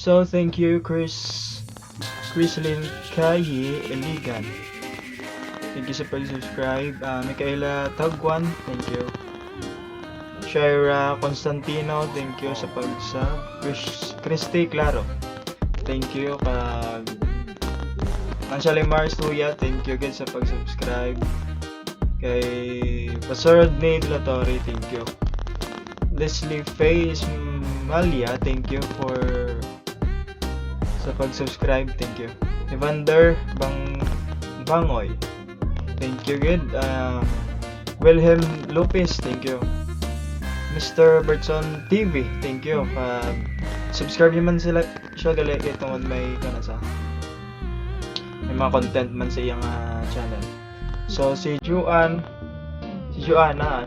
So, thank you, Chrislyn Kayi Eligan. Thank you sa pag-subscribe. Micaela Tagwan, thank you. Shaira Constantino, thank you sa pag-sub. Christy Claro, thank you. Anshalimar Suya, thank you guys sa pag-subscribe. Kay Pasor Rodney Latori, thank you. Leslie Faye Malia, thank you sa pag-subscribe, thank you. Evander Bangoy, thank you good. Wilhelm Lopez, thank you. Mr. Bertson TV, thank you. Subscribe naman sila siya gali itong may mga content man sa iyang channel. So si Joanna,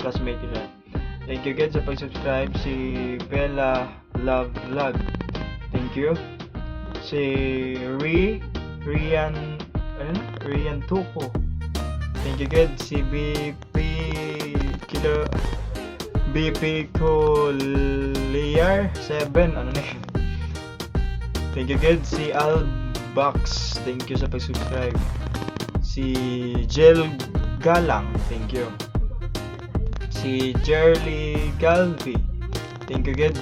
classmate ko siya. Thank you guys sa pag-subscribe. Si Bella Love Vlog, thank you. Si Rian Tuko, thank you guys. Si BP Collier 7, thank you guys. Si Albax, thank you sa pag-subscribe. Si Jel Galang, thank you. Si Jerly Galvi, thank you guys.